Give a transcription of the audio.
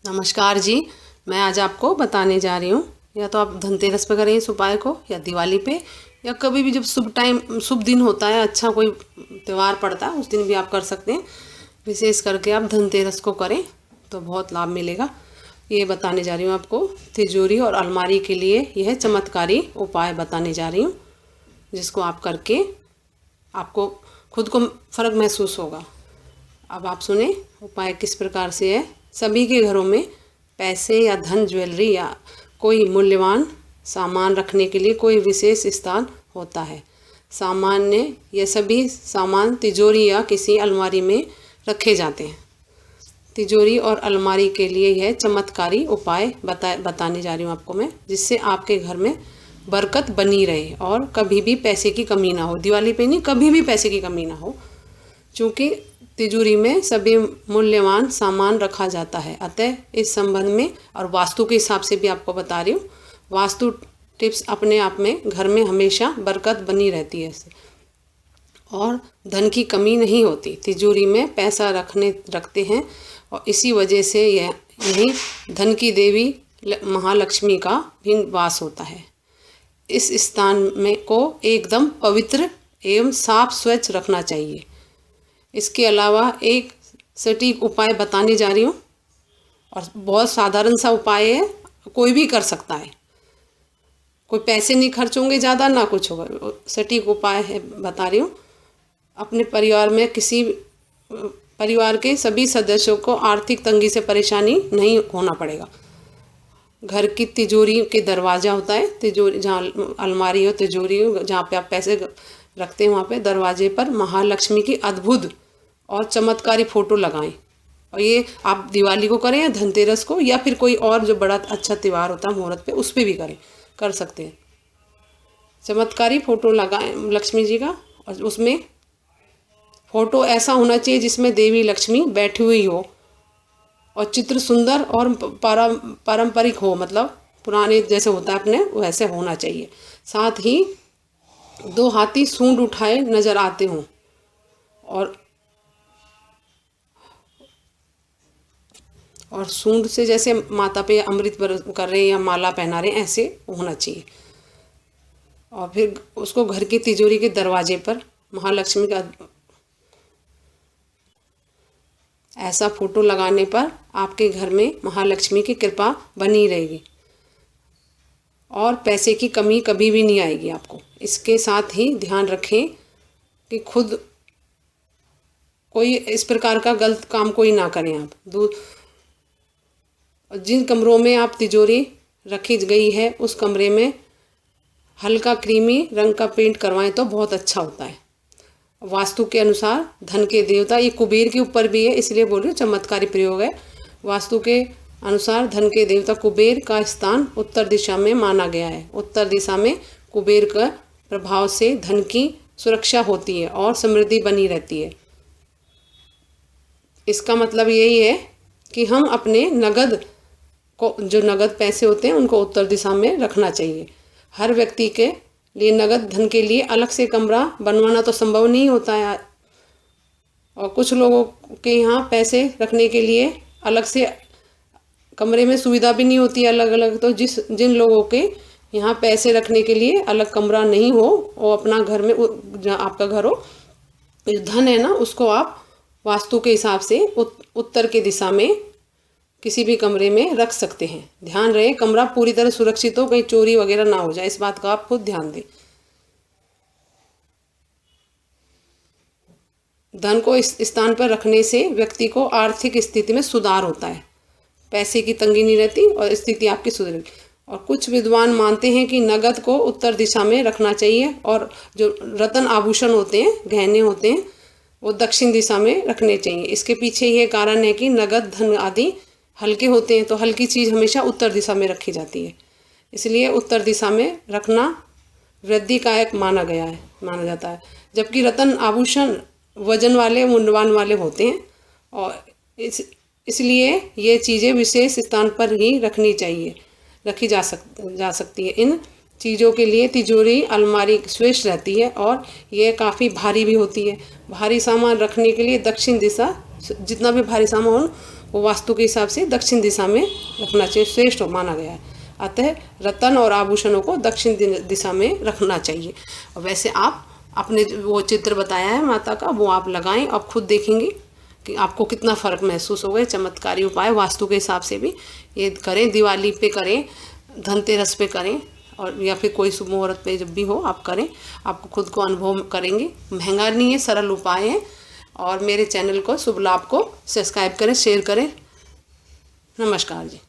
नमस्कार जी। मैं आज आपको बताने जा रही हूँ, या तो आप धनतेरस पे करें इस उपाय को, या दिवाली पे, या कभी भी जब शुभ दिन होता है, अच्छा कोई त्यौहार पड़ता है, उस दिन भी आप कर सकते हैं। विशेष करके आप धनतेरस को करें तो बहुत लाभ मिलेगा। ये बताने जा रही हूँ आपको, तिजोरी और अलमारी के लिए यह चमत्कारी उपाय बताने जा रही हूँ, जिसको आप करके आपको खुद को फ़र्क महसूस होगा। अब आप सुने उपाय किस प्रकार से है। सभी के घरों में पैसे या धन, ज्वेलरी या कोई मूल्यवान सामान रखने के लिए कोई विशेष स्थान होता है। सामान्य ये सभी सामान तिजोरी या किसी अलमारी में रखे जाते हैं। तिजोरी और अलमारी के लिए यह चमत्कारी उपाय बताने जा रही हूँ आपको मैं, जिससे आपके घर में बरकत बनी रहे और कभी भी पैसे की कमी ना हो। दिवाली पे नहीं, कभी भी पैसे की कमी ना हो, क्योंकि तिजोरी में सभी मूल्यवान सामान रखा जाता है। अतः इस संबंध में और वास्तु के हिसाब से भी आपको बता रही हूँ। वास्तु टिप्स अपने आप में घर में हमेशा बरकत बनी रहती है और धन की कमी नहीं होती। तिजोरी में पैसा रखते हैं और इसी वजह से यही धन की देवी महालक्ष्मी का भी वास होता है। इस स्थान में को एकदम पवित्र एवं साफ स्वच्छ रखना चाहिए। इसके अलावा एक सटीक उपाय बताने जा रही हूँ, और बहुत साधारण सा उपाय है, कोई भी कर सकता है। कोई पैसे नहीं खर्च होंगे ज़्यादा, ना कुछ होगा। सटीक उपाय है बता रही हूँ। अपने परिवार में परिवार के सभी सदस्यों को आर्थिक तंगी से परेशानी नहीं होना पड़ेगा। घर की तिजोरी के दरवाज़ा होता है, तिजोरी जहाँ अलमारी हो, तिजोरी हो, जहाँ पे आप पैसे रखते हैं, वहाँ पे दरवाजे पर महालक्ष्मी की अद्भुत और चमत्कारी फ़ोटो लगाएं। और ये आप दिवाली को करें या धनतेरस को, या फिर कोई और जो बड़ा अच्छा त्यौहार होता है मुहूर्त पे, उस पर भी कर सकते हैं। चमत्कारी फ़ोटो लगाएं लक्ष्मी जी का, और उसमें फ़ोटो ऐसा होना चाहिए जिसमें देवी लक्ष्मी बैठी हुई हो और चित्र सुंदर और पारंपरिक हो, मतलब पुराने जैसे होता है अपने वैसे होना चाहिए। साथ ही 2 हाथी सूंड उठाए नजर आते हों और सूंड से जैसे माता पे अमृत कर रहे हैं या माला पहना रहे हैं, ऐसे होना चाहिए। और फिर उसको घर की तिजोरी के दरवाजे पर महालक्ष्मी का ऐसा फोटो लगाने पर आपके घर में महालक्ष्मी की कृपा बनी रहेगी और पैसे की कमी कभी भी नहीं आएगी आपको। इसके साथ ही ध्यान रखें कि खुद कोई इस प्रकार का गलत काम कोई ना करें आप। जिन कमरों में आप तिजोरी रखी गई है, उस कमरे में हल्का क्रीमी रंग का पेंट करवाएं तो बहुत अच्छा होता है। वास्तु के अनुसार धन के देवता, ये कुबेर के ऊपर भी है, इसलिए बोल रही हूँ चमत्कारी प्रयोग है। वास्तु के अनुसार धन के देवता कुबेर का स्थान उत्तर दिशा में माना गया है। उत्तर दिशा में कुबेर का प्रभाव से धन की सुरक्षा होती है और समृद्धि बनी रहती है। इसका मतलब यही है कि हम अपने जो नगद पैसे होते हैं उनको उत्तर दिशा में रखना चाहिए। हर व्यक्ति के लिए नगद धन के लिए अलग से कमरा बनवाना तो संभव नहीं होता है, और कुछ लोगों के यहाँ पैसे रखने के लिए अलग से कमरे में सुविधा भी नहीं होती अलग अलग। तो जिन लोगों के यहाँ पैसे रखने के लिए अलग कमरा नहीं हो, वो अपना घर में जहाँ आपका घर हो, धन है ना, उसको आप वास्तु के हिसाब से उत्तर की दिशा में किसी भी कमरे में रख सकते हैं। ध्यान रहे कमरा पूरी तरह सुरक्षित हो, कहीं चोरी वगैरह ना हो जाए, इस बात का आप खुद ध्यान दें। धन को इस स्थान पर रखने से व्यक्ति को आर्थिक स्थिति में सुधार होता है, पैसे की तंगी नहीं रहती और स्थिति आपकी सुधरेगी। और कुछ विद्वान मानते हैं कि नगद को उत्तर दिशा में रखना चाहिए और जो रत्न आभूषण होते हैं, गहने होते हैं, वो दक्षिण दिशा में रखने चाहिए। इसके पीछे ये कारण है कि नगद धन आदि हल्के होते हैं, तो हल्की चीज़ हमेशा उत्तर दिशा में रखी जाती है, इसलिए उत्तर दिशा में रखना वृद्धिकारक माना जाता है। जबकि रत्न आभूषण वजन वाले, मूल्यवान वाले होते हैं, और इसलिए ये चीज़ें विशेष स्थान पर ही रखी जा सकती है। इन चीज़ों के लिए तिजोरी, अलमारी श्रेष्ठ रहती है और ये काफ़ी भारी भी होती है। भारी सामान रखने के लिए दक्षिण दिशा जितना भी भारी सामान वो वास्तु के हिसाब से दक्षिण दिशा में रखना चाहिए, श्रेष्ठ माना गया है। अतः रत्न और आभूषणों को दक्षिण दिशा में रखना चाहिए। और वैसे आप अपने वो चित्र बताया है माता का, वो आप लगाएं, आप खुद देखेंगे कि आपको कितना फ़र्क महसूस होगा। चमत्कारी उपाय वास्तु के हिसाब से भी ये करें, दिवाली पे करें, धनतेरस पे करें, और या फिर कोई शुभ मुहूर्त पे जब भी हो आप करें, आपको खुद को अनुभव करेंगे। महंगा नहीं है, सरल उपाय है। और मेरे चैनल को शुभ लाभ को सब्सक्राइब करें, शेयर करें। नमस्कार जी।